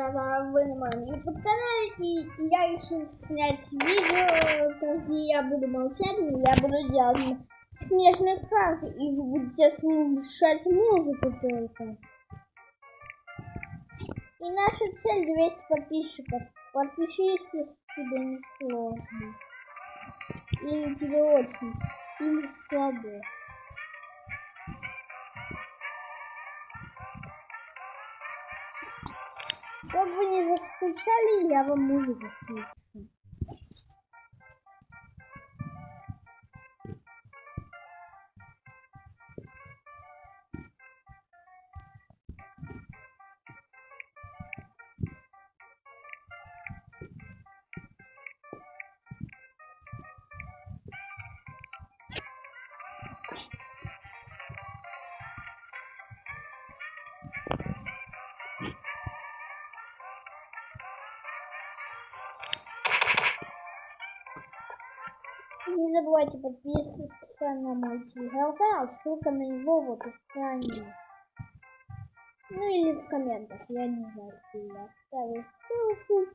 ребята, вы на моем YouTube канале, и я решил снять видео, где я буду молчать, но я буду делать снежный крах, и вы будете слушать музыку только. И наша цель 200 подписчиков. Подпишись, если тебе не сложно. Или тебе очень, или слабо. Чтобы вы не заскучали, я вам музыку включу. И не забывайте подписываться на мой телеграм-канал, ссылка на него в описании. Ну или в комментах, я не знаю, где я оставлю ссылку.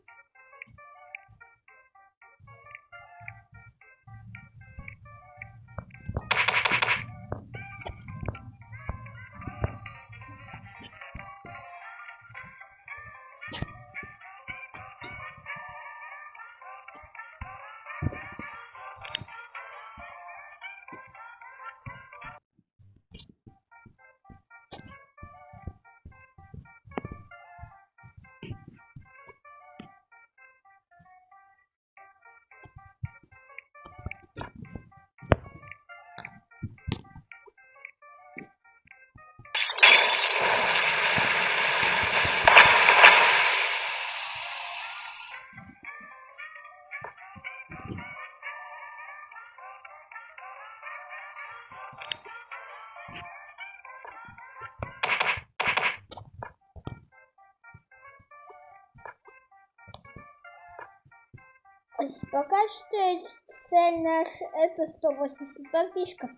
Пока что цель наша это 180 подписчиков.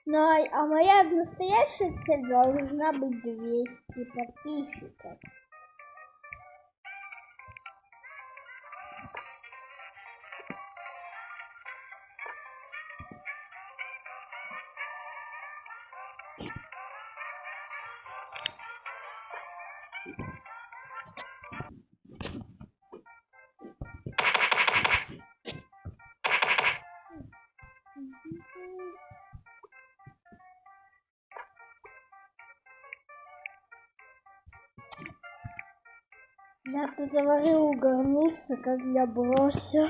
А моя настоящая цель должна быть 200 подписчиков. Я-то заварил, угорнулся, как я бросил.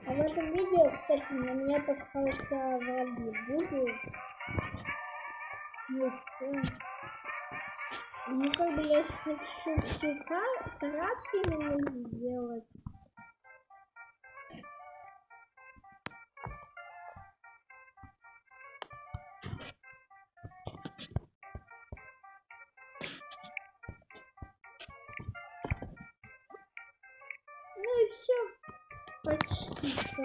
А в этом видео, кстати, на меня пасхалка враги будут. Ну, как бы я хочу всю трассу именно сделать. Ну и все. Почти что.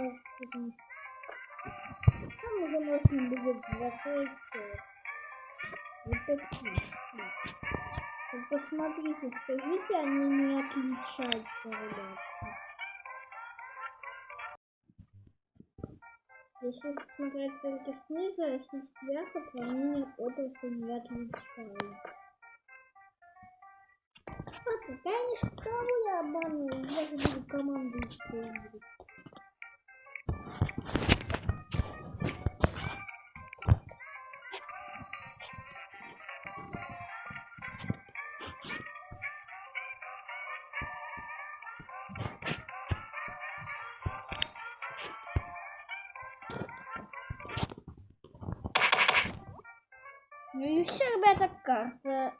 Там уже можно будет закрыть вот такие. Вы посмотрите, скажите, они не отличаются, ребята. Если смотреть только снизу, если сверху, то они отрасли не отличаются. А какая не шкала я обманываю, я же буду команду использовать. Ну и все, ребята, карта.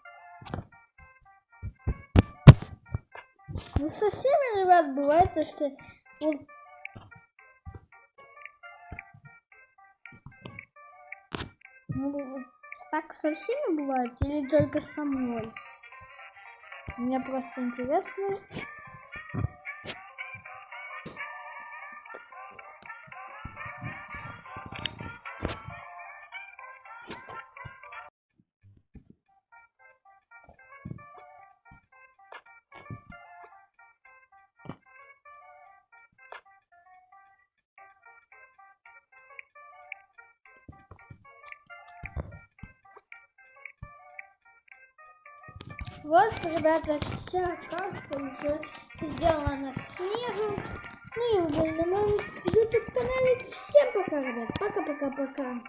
Ну со всеми, ребят, бывает то, что вот ну, так со всеми бывает или только со мной? Мне просто интересно. Вот, ребята, вся каска уже сделана снегом. Ну и вы на моем YouTube канале. Всем пока, ребят. Пока-пока-пока.